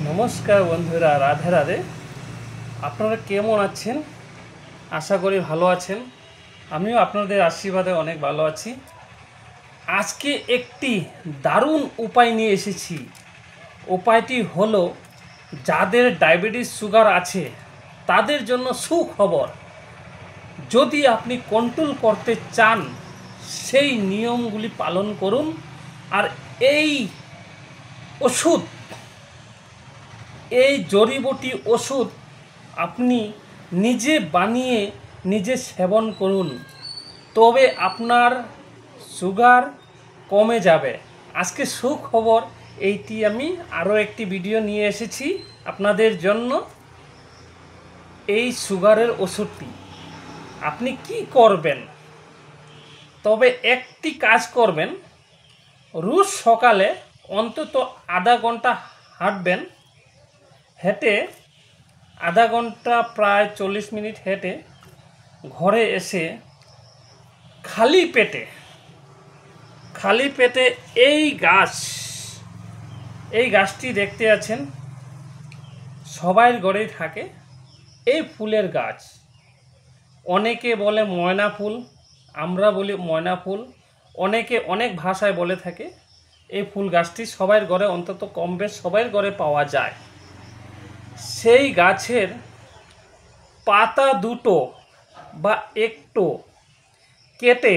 নমস্কার বন্ধুরা, রাধে রাধে। আপনারা কেমন আছেন? আশা করি ভালো আছেন। আমিও আপনাদের আশীর্বাদে অনেক ভালো আছি। আজকে একটি দারুণ উপায় নিয়ে এসেছি। উপায়টি হলো, যাদের ডায়াবেটিস সুগার আছে তাদের জন্য সুখবর। যদি আপনি কন্ট্রোল করতে চান, সেই নিয়মগুলি পালন করুন। আর এই ওষুধ, এই জড়িবুটি ওষুধ আপনি নিজে বানিয়ে নিজে সেবন করুন, তবে আপনার সুগার কমে যাবে। আজকে সুখবর এইটি। আমি আরও একটি ভিডিও নিয়ে এসেছি আপনাদের জন্য। এই সুগারের ওষুধটি আপনি কি করবেন, তবে একটি কাজ করবেন। রোজ সকালে অন্তত আধা ঘন্টা হাঁটবেন। হেঁটে আধা ঘন্টা, প্রায় 40 মিনিট হেঁটে ঘরে এসে খালি পেটে এই গাছটি দেখতে আছেন, সবাই ঘরেই থাকে। এই ফুলের গাছ, অনেকে বলে ময়না ফুল, আমরা বলি ময়না ফুল, অনেকে অনেক ভাষায় বলে থাকে। এই ফুল গাছটি সবার ঘরে, অন্তত কম বেশ সবার ঘরে পাওয়া যায়। সেই গাছের পাতা দুটো বা একটু কেটে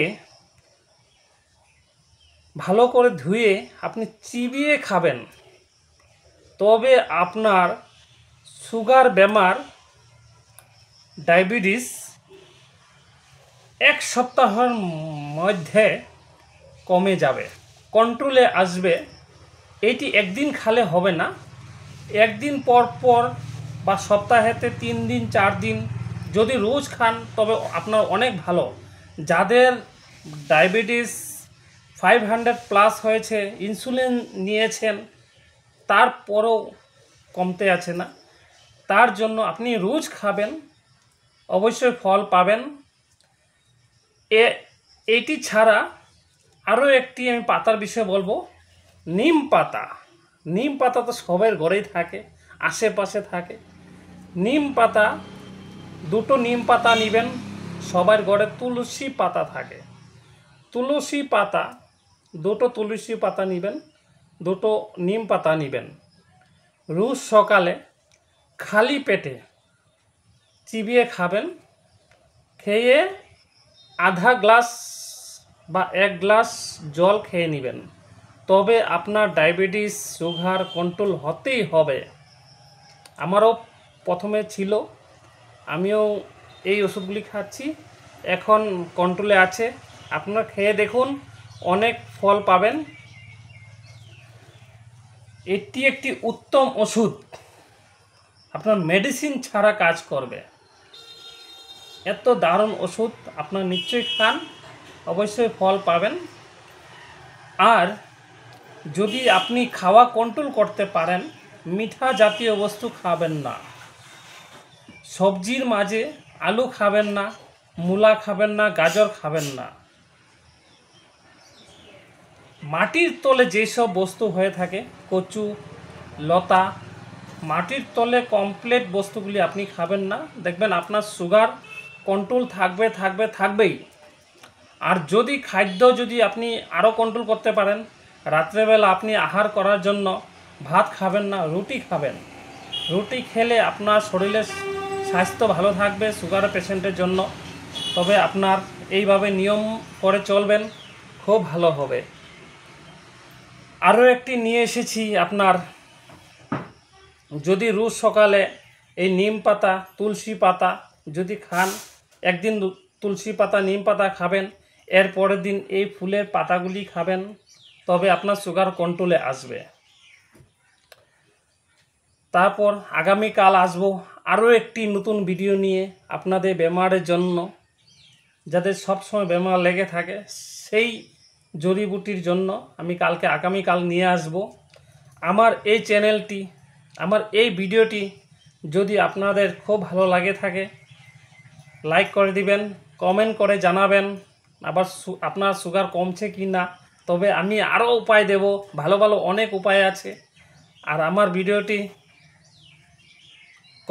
ভালো করে ধুয়ে আপনি চিবিয়ে খাবেন, তবে আপনার সুগার বেমার, ডায়াবেটিস 1 সপ্তাহের মধ্যে কমে যাবে, কন্ট্রোলে আসবে। এইটি একদিন খালে হবে না, একদিন পর পর বা সপ্তাহেতে 3 দিন 4 দিন যদি রোজ খান তবে আপনার অনেক ভালো। যাদের ডায়াবেটিস 500+ হয়েছে, ইনসুলিন নিয়েছেন, তারপরও কমতে আছে না, তার জন্য আপনি রোজ খাবেন, অবশ্যই ফল পাবেন। এইটি ছাড়া আরও একটি আমি পাতার বিষয়ে বলবো। নিম পাতা তো সবার ঘরেই থাকে, আশেপাশে থাকে। নিম পাতা, দুটো নিম পাতা নেবেন। সবার ঘরে তুলসী পাতা থাকে, তুলসী পাতা, দুটো তুলসী পাতা নেবেন, দুটো নিম পাতা নেবেন। রোজ সকালে খালি পেটে চিবিয়ে খাবেন। খেয়ে আধা গ্লাস বা 1 গ্লাস জল খেয়ে নেবেন, তবে আপনার ডায়াবেটিস সুগার কন্ট্রোল হতেই হবে। আমারও প্রথমে ছিল, আমিও এই ওষুধগুলি খাচ্ছি, এখন কন্ট্রোলে আছে। আপনারা খেয়ে দেখুন, অনেক ফল পাবেন। এটি একটি উত্তম ওষুধ, আপনার মেডিসিন ছাড়া কাজ করবে। এত দারুণ ওষুধ, আপনার নিশ্চয়ই খান, অবশ্যই ফল পাবেন। আর যদি আপনি খাওয়া কন্ট্রোল করতে পারেন, মিঠা জাতীয় বস্তু খাবেন না। সবজির মাঝে আলু খাবেন না, মূলা খাবেন না, গাজর খাবেন না। মাটির তলে যেসব বস্তু হয়ে থাকে, কচু লতা, মাটির তলে কমপ্লিট বস্তুগুলি আপনি খাবেন না। দেখবেন আপনার সুগার কন্ট্রোল থাকবেই। আর যদি যদি আপনি আরও কন্ট্রোল করতে পারেন, রাত্রেবেলা আপনি আহার করার জন্য ভাত খাবেন না, রুটি খাবেন। রুটি খেলে আপনার শরীরের স্বাস্থ্য ভালো থাকবে সুগার পেশেন্টের জন্য। তবে আপনার এইভাবে নিয়ম করে চলবেন, খুব ভালো হবে। আরও একটি নিয়ে এসেছি আপনার, যদি রোজ সকালে এই নিম পাতা, তুলসী পাতা যদি খান, একদিন তুলসী পাতা নিম পাতা খাবেন, এর পরের দিন এই ফুলের পাতাগুলি খাবেন, তবে আপনার সুগার কন্ট্রোলে আসবে। তারপর আগামীকাল আসবো আরও একটি নতুন ভিডিও নিয়ে আপনাদের বেমারের জন্য। যাদের সবসময় বেমার লেগে থাকে, সেই জড়িবুটির জন্য আমি আগামীকাল নিয়ে আসব। আমার এই চ্যানেলটি, আমার এই ভিডিওটি যদি আপনাদের খুব ভালো লাগে থাকে, লাইক করে দিবেন, কমেন্ট করে জানাবেন আবার আপনার সুগার কমছে কি না। তবে আমি আরও উপায় দেব, ভালো অনেক উপায় আছে। আর আমার ভিডিওটি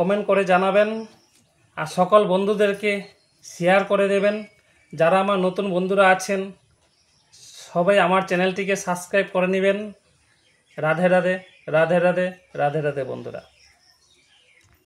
কমেন্ট করে জানাবেন, আর সকল বন্ধুদেরকে শেয়ার করে দেবেন। যারা আমার নতুন বন্ধুরা আছেন সবাই আমার চ্যানেলটিকে সাবস্ক্রাইব করে নেবেন। রাধে রাধে, রাধে রাধে, রাধে রাধে বন্ধুরা।